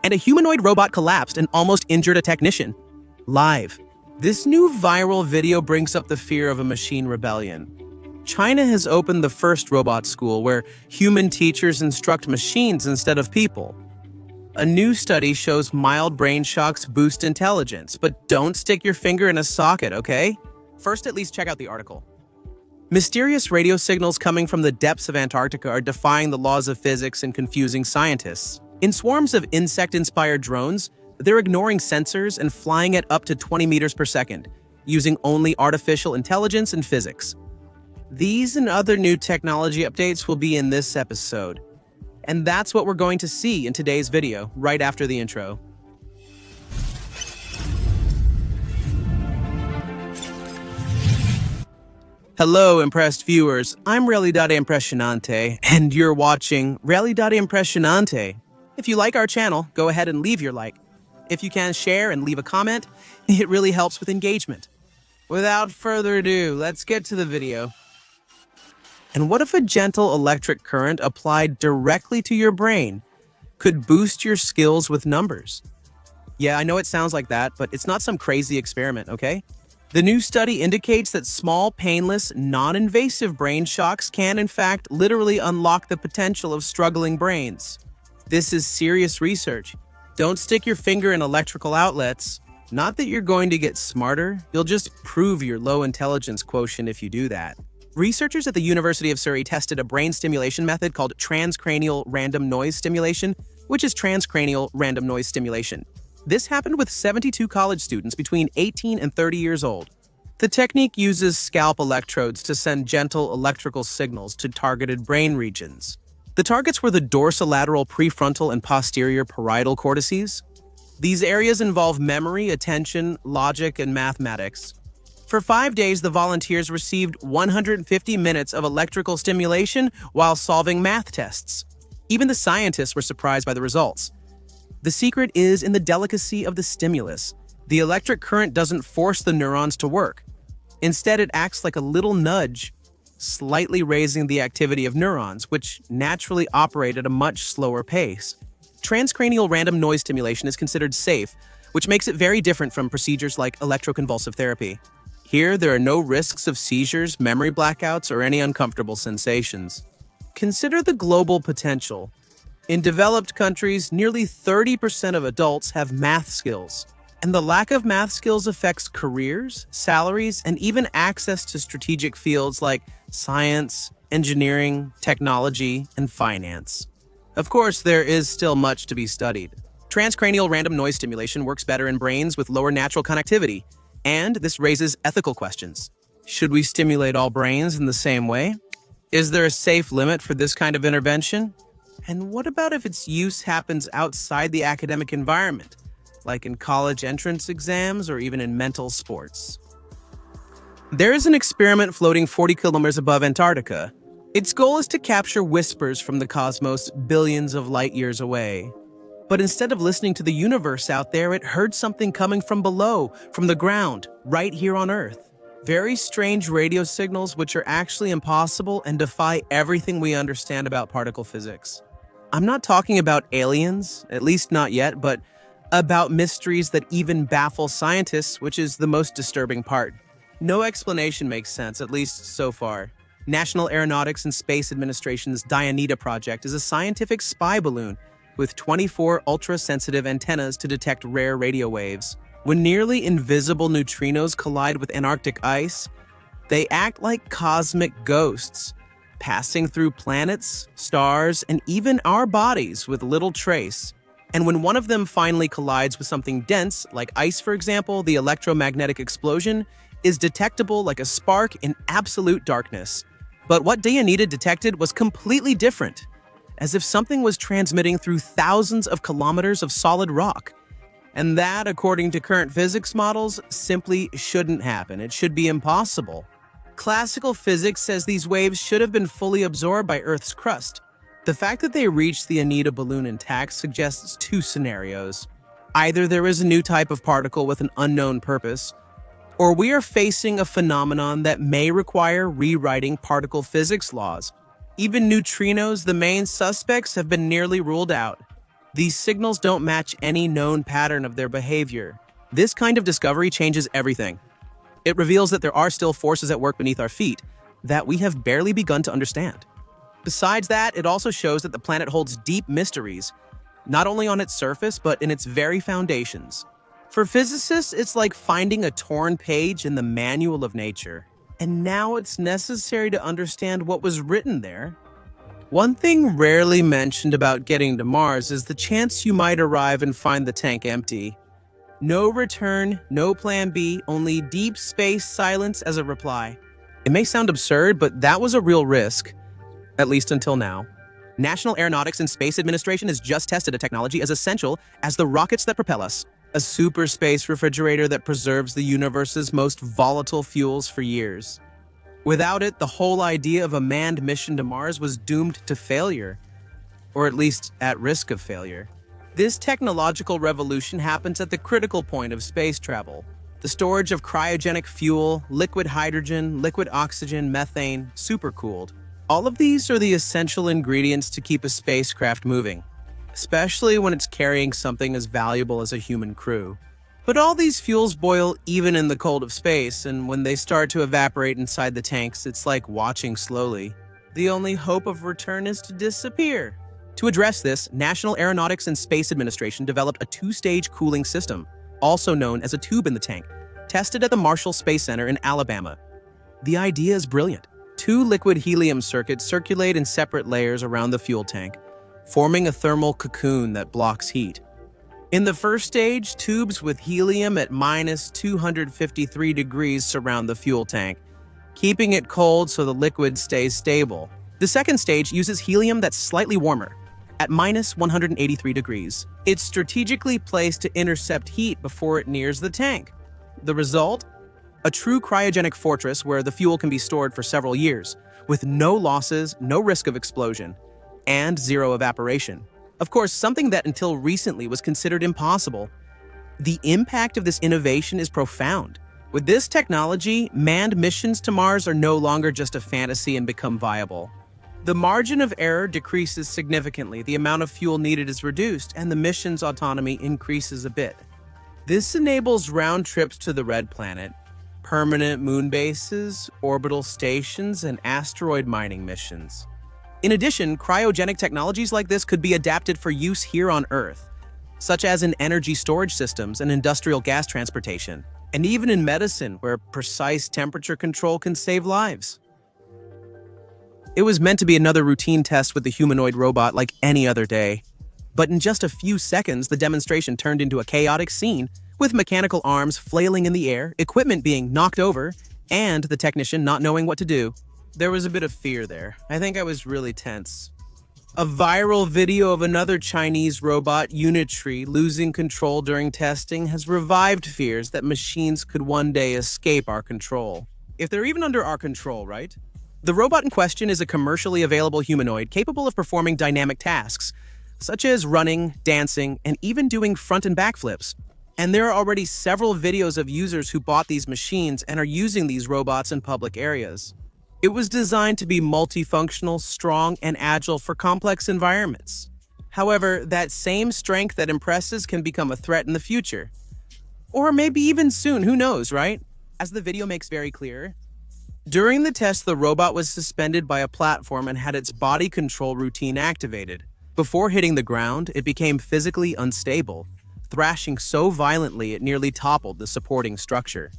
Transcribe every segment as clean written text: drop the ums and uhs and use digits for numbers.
and a humanoid robot collapsed and almost injured a technician. Live. This new viral video brings up the fear of a machine rebellion. China has opened the first robot school where human teachers instruct machines instead of people. A new study shows mild brain shocks boost intelligence, but don't stick your finger in a socket, okay? First, at least check out the article. Mysterious radio signals coming from the depths of Antarctica are defying the laws of physics and confusing scientists. In swarms of insect-inspired drones, they're ignoring sensors and flying at up to 20 meters per second, using only artificial intelligence and physics. These and other new technology updates will be in this episode. And that's what we're going to see in today's video, right after the intro. Hello, impressed viewers. I'm Realidad Impresionante, and you're watching Realidad Impresionante. If you like our channel, go ahead and leave your like. If you can, share and leave a comment. It really helps with engagement. Without further ado, let's get to the video. And what if a gentle electric current applied directly to your brain could boost your skills with numbers? Yeah, I know it sounds like that, but it's not some crazy experiment, okay? The new study indicates that small, painless, non-invasive brain shocks can, in fact, literally unlock the potential of struggling brains. This is serious research. Don't stick your finger in electrical outlets. Not that you're going to get smarter, you'll just prove your low intelligence quotient if you do that. Researchers at the University of Surrey tested a brain stimulation method called transcranial random noise stimulation, which is transcranial random noise stimulation. This happened with 72 college students between 18 and 30 years old. The technique uses scalp electrodes to send gentle electrical signals to targeted brain regions. The targets were the dorsolateral prefrontal and posterior parietal cortices. These areas involve memory, attention, logic, and mathematics. For 5 days, the volunteers received 150 minutes of electrical stimulation while solving math tests. Even the scientists were surprised by the results. The secret is in the delicacy of the stimulus. The electric current doesn't force the neurons to work. Instead, it acts like a little nudge, slightly raising the activity of neurons, which naturally operate at a much slower pace. Transcranial random noise stimulation is considered safe, which makes it very different from procedures like electroconvulsive therapy. Here, there are no risks of seizures, memory blackouts, or any uncomfortable sensations. Consider the global potential. In developed countries, nearly 30% of adults have math skills, and the lack of math skills affects careers, salaries, and even access to strategic fields like science, engineering, technology, and finance. Of course, there is still much to be studied. Transcranial random noise stimulation works better in brains with lower natural connectivity, and this raises ethical questions. Should we stimulate all brains in the same way? Is there a safe limit for this kind of intervention? And what about if its use happens outside the academic environment, like in college entrance exams or even in mental sports? There is an experiment floating 40 kilometers above Antarctica. Its goal is to capture whispers from the cosmos billions of light years away. But instead of listening to the universe out there, it heard something coming from below, from the ground, right here on Earth. Very strange radio signals which are actually impossible and defy everything we understand about particle physics. I'm not talking about aliens, at least not yet, but about mysteries that even baffle scientists, which is the most disturbing part. No explanation makes sense, at least so far. National Aeronautics and Space Administration's Dionetta project is a scientific spy balloon with 24 ultra-sensitive antennas to detect rare radio waves. When nearly invisible neutrinos collide with Antarctic ice, they act like cosmic ghosts, passing through planets, stars, and even our bodies with little trace. And when one of them finally collides with something dense, like ice for example, the electromagnetic explosion is detectable like a spark in absolute darkness. But what Dionetta detected was completely different, as if something was transmitting through thousands of kilometers of solid rock. And that, according to current physics models, simply shouldn't happen. It should be impossible. Classical physics says these waves should have been fully absorbed by Earth's crust. The fact that they reached the Dionetta balloon intact suggests two scenarios. Either there is a new type of particle with an unknown purpose, or we are facing a phenomenon that may require rewriting particle physics laws. Even neutrinos, the main suspects, have been nearly ruled out. These signals don't match any known pattern of their behavior. This kind of discovery changes everything. It reveals that there are still forces at work beneath our feet that we have barely begun to understand. Besides that, it also shows that the planet holds deep mysteries, not only on its surface, but in its very foundations. For physicists, it's like finding a torn page in the manual of nature. And now it's necessary to understand what was written there. One thing rarely mentioned about getting to Mars is the chance you might arrive and find the tank empty. No return, no plan B, only deep space silence as a reply. It may sound absurd, but that was a real risk, at least until now. National Aeronautics and Space Administration has just tested a technology as essential as the rockets that propel us, a super space refrigerator that preserves the universe's most volatile fuels for years. Without it, the whole idea of a manned mission to Mars was doomed to failure, or at least at risk of failure. This technological revolution happens at the critical point of space travel. The storage of cryogenic fuel, liquid hydrogen, liquid oxygen, methane, supercooled. All of these are the essential ingredients to keep a spacecraft moving, especially when it's carrying something as valuable as a human crew. But all these fuels boil even in the cold of space, and when they start to evaporate inside the tanks, it's like watching slowly. The only hope of return is to disappear. To address this, National Aeronautics and Space Administration developed a two-stage cooling system, also known as a tube in the tank, tested at the Marshall Space Center in Alabama. The idea is brilliant. Two liquid helium circuits circulate in separate layers around the fuel tank, forming a thermal cocoon that blocks heat. In the first stage, tubes with helium at minus 253 degrees surround the fuel tank, keeping it cold so the liquid stays stable. The second stage uses helium that's slightly warmer, at minus 183 degrees. It's strategically placed to intercept heat before it nears the tank. The result? A true cryogenic fortress where the fuel can be stored for several years, with no losses, no risk of explosion, and zero evaporation. Of course, something that until recently was considered impossible. The impact of this innovation is profound. With this technology, manned missions to Mars are no longer just a fantasy and become viable. The margin of error decreases significantly, the amount of fuel needed is reduced, and the mission's autonomy increases a bit. This enables round trips to the Red Planet, permanent moon bases, orbital stations, and asteroid mining missions. In addition, cryogenic technologies like this could be adapted for use here on Earth, such as in energy storage systems and industrial gas transportation, and even in medicine, where precise temperature control can save lives. It was meant to be another routine test with the humanoid robot like any other day. But in just a few seconds, the demonstration turned into a chaotic scene, with mechanical arms flailing in the air, equipment being knocked over, and the technician not knowing what to do. There was a bit of fear there. I think I was really tense. A viral video of another Chinese robot, Unitree, losing control during testing has revived fears that machines could one day escape our control. If they're even under our control, right? The robot in question is a commercially available humanoid capable of performing dynamic tasks, such as running, dancing, and even doing front and back flips. And there are already several videos of users who bought these machines and are using these robots in public areas. It was designed to be multifunctional, strong, and agile for complex environments. However, that same strength that impresses can become a threat in the future. Or maybe even soon, who knows, right? As the video makes very clear, during the test, the robot was suspended by a platform and had its body control routine activated. Before hitting the ground, it became physically unstable, thrashing so violently it nearly toppled the supporting structure.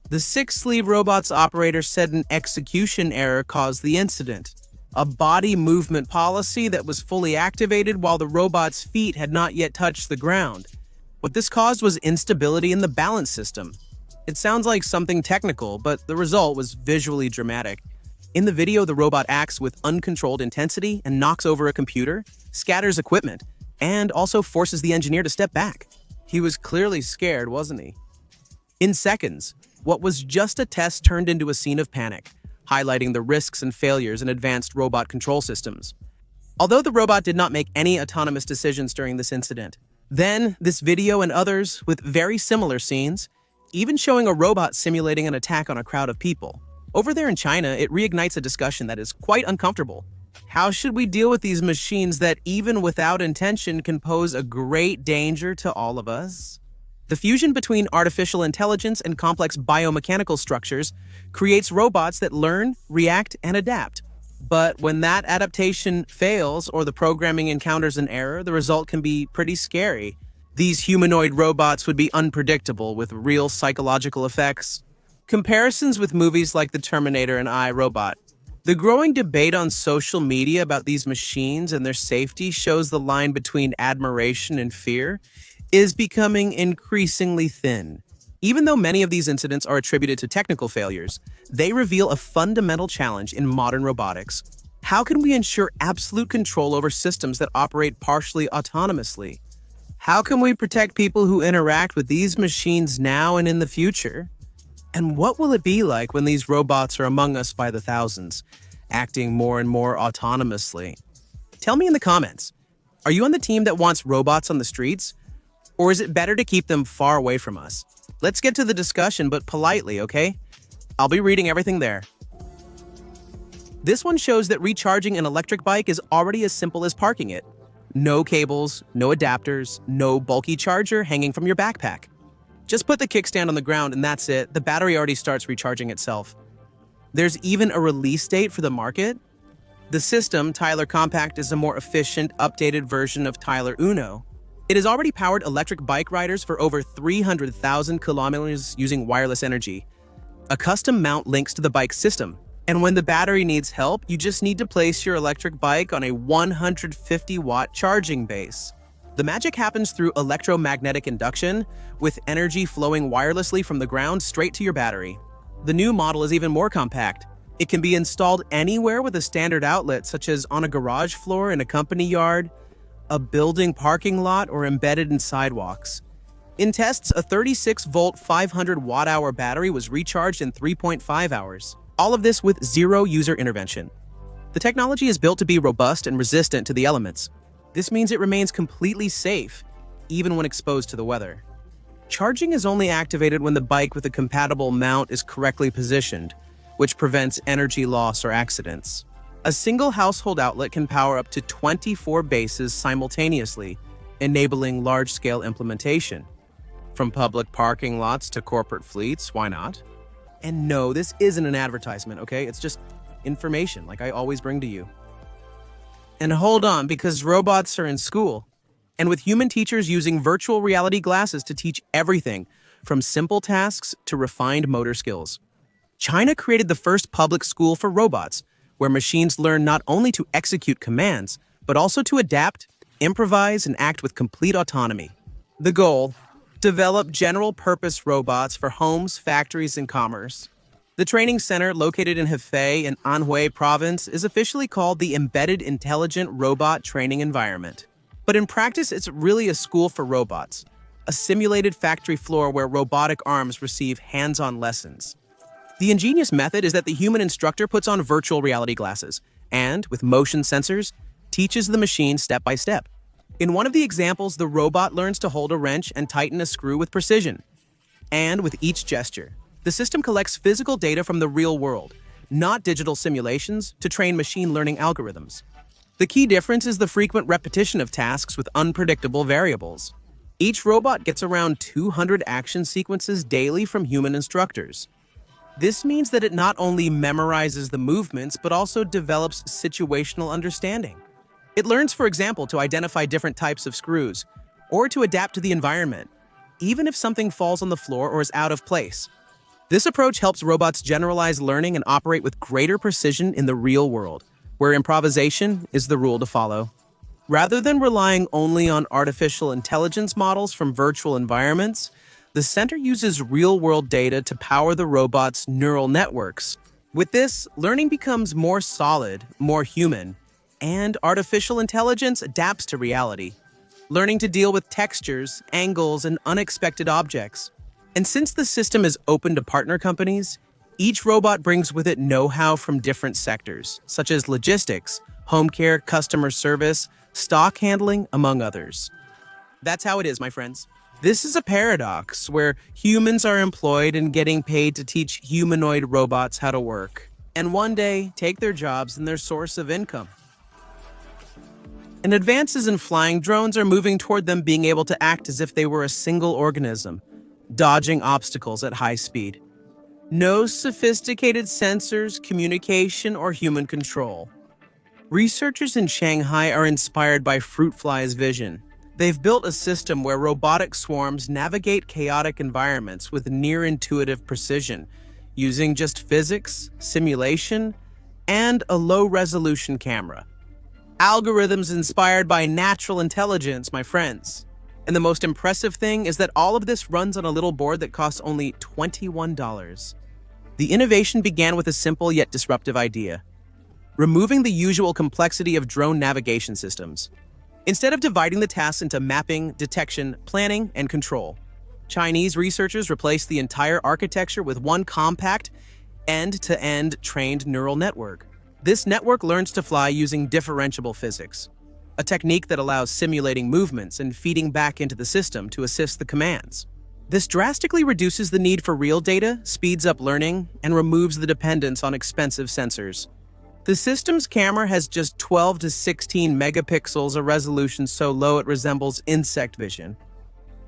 The six-sleeve robot's operator said an execution error caused the incident, a body movement policy that was fully activated while the robot's feet had not yet touched the ground. What this caused was instability in the balance system. It sounds like something technical, but the result was visually dramatic. In the video, the robot acts with uncontrolled intensity and knocks over a computer, scatters equipment, and also forces the engineer to step back. He was clearly scared, wasn't he? In seconds, what was just a test turned into a scene of panic, highlighting the risks and failures in advanced robot control systems. Although the robot did not make any autonomous decisions during this incident, then this video and others with very similar scenes, even showing a robot simulating an attack on a crowd of people. Over there in China, it reignites a discussion that is quite uncomfortable. How should we deal with these machines that, even without intention, can pose a great danger to all of us? The fusion between artificial intelligence and complex biomechanical structures creates robots that learn, react, and adapt. But when that adaptation fails or the programming encounters an error, the result can be pretty scary. These humanoid robots would be unpredictable with real psychological effects. Comparisons with movies like The Terminator and I, Robot. The growing debate on social media about these machines and their safety shows the line between admiration and fear is becoming increasingly thin. Even though many of these incidents are attributed to technical failures, they reveal a fundamental challenge in modern robotics. How can we ensure absolute control over systems that operate partially autonomously? How can we protect people who interact with these machines now and in the future? And what will it be like when these robots are among us by the thousands, acting more and more autonomously? Tell me in the comments, are you on the team that wants robots on the streets? Or is it better to keep them far away from us? Let's get to the discussion, but politely, okay? I'll be reading everything there. This one shows that recharging an electric bike is already as simple as parking it. No cables, no adapters, no bulky charger hanging from your backpack. Just put the kickstand on the ground and that's it. The battery already starts recharging itself. There's even a release date for the market. The system, Tyler Compact, is a more efficient, updated version of Tyler Uno. It has already powered electric bike riders for over 300,000 kilometers using wireless energy. A custom mount links to the bike system, and when the battery needs help, you just need to place your electric bike on a 150-watt charging base. The magic happens through electromagnetic induction, with energy flowing wirelessly from the ground straight to your battery. The new model is even more compact. It can be installed anywhere with a standard outlet, such as on a garage floor in a company yard, a building parking lot, or embedded in sidewalks. In tests, a 36-volt 500-watt-hour battery was recharged in 3.5 hours. All of this with zero user intervention. The technology is built to be robust and resistant to the elements. This means it remains completely safe, even when exposed to the weather. Charging is only activated when the bike with a compatible mount is correctly positioned, which prevents energy loss or accidents. A single household outlet can power up to 24 bases simultaneously, enabling large-scale implementation. From public parking lots to corporate fleets, why not? And no, this isn't an advertisement, okay? It's just information, like I always bring to you. And hold on, because robots are in school, and with human teachers using virtual reality glasses to teach everything, from simple tasks to refined motor skills. China created the first public school for robots, where machines learn not only to execute commands, but also to adapt, improvise, and act with complete autonomy. The goal: develop general-purpose robots for homes, factories, and commerce. The training center, located in Hefei in Anhui Province, is officially called the Embedded Intelligent Robot Training Environment. But in practice, it's really a school for robots, a simulated factory floor where robotic arms receive hands-on lessons. The ingenious method is that the human instructor puts on virtual reality glasses and, with motion sensors, teaches the machine step by step. In one of the examples, the robot learns to hold a wrench and tighten a screw with precision. And with each gesture, the system collects physical data from the real world, not digital simulations, to train machine learning algorithms. The key difference is the frequent repetition of tasks with unpredictable variables. Each robot gets around 200 action sequences daily from human instructors. This means that it not only memorizes the movements, but also develops situational understanding. It learns, for example, to identify different types of screws, or to adapt to the environment, even if something falls on the floor or is out of place. This approach helps robots generalize learning and operate with greater precision in the real world, where improvisation is the rule to follow. Rather than relying only on artificial intelligence models from virtual environments, the center uses real-world data to power the robot's neural networks. With this, learning becomes more solid, more human, and artificial intelligence adapts to reality, learning to deal with textures, angles, and unexpected objects. And since the system is open to partner companies, each robot brings with it know-how from different sectors, such as logistics, home care, customer service, stock handling, among others. That's how it is, my friends. This is a paradox where humans are employed and getting paid to teach humanoid robots how to work, and one day take their jobs and their source of income. And advances in flying drones are moving toward them being able to act as if they were a single organism, dodging obstacles at high speed. No sophisticated sensors, communication, or human control. Researchers in Shanghai are inspired by fruit fly's vision. They've built a system where robotic swarms navigate chaotic environments with near-intuitive precision, using just physics, simulation, and a low-resolution camera. Algorithms inspired by natural intelligence, my friends. And the most impressive thing is that all of this runs on a little board that costs only $21. The innovation began with a simple yet disruptive idea: removing the usual complexity of drone navigation systems. Instead of dividing the tasks into mapping, detection, planning, and control, Chinese researchers replaced the entire architecture with one compact, end-to-end trained neural network. This network learns to fly using differentiable physics, a technique that allows simulating movements and feeding back into the system to assist the commands. This drastically reduces the need for real data, speeds up learning, and removes the dependence on expensive sensors. The system's camera has just 12 to 16 megapixels, a resolution so low it resembles insect vision.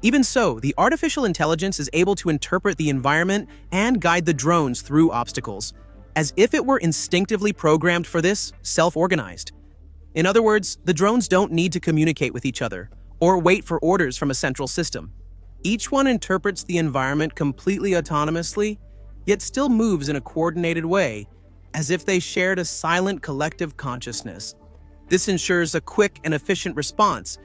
Even so, the artificial intelligence is able to interpret the environment and guide the drones through obstacles, as if it were instinctively programmed for this, self-organized. In other words, the drones don't need to communicate with each other or wait for orders from a central system. Each one interprets the environment completely autonomously, yet still moves in a coordinated way, as if they shared a silent collective consciousness. This ensures a quick and efficient response,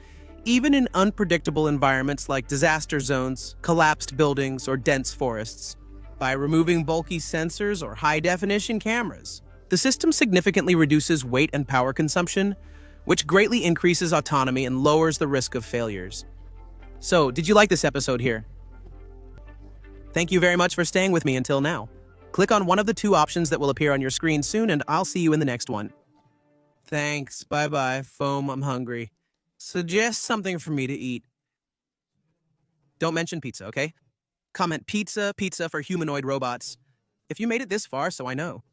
even in unpredictable environments like disaster zones, collapsed buildings, or dense forests. By removing bulky sensors or high-definition cameras, the system significantly reduces weight and power consumption, which greatly increases autonomy and lowers the risk of failures. So, did you like this episode here? Thank you very much for staying with me until now. Click on one of the two options that will appear on your screen soon, and I'll see you in the next one. Thanks. Bye-bye. Foam, I'm hungry. Suggest something for me to eat. Don't mention pizza, okay? Comment pizza, pizza for humanoid robots. If you made it this far, so I know.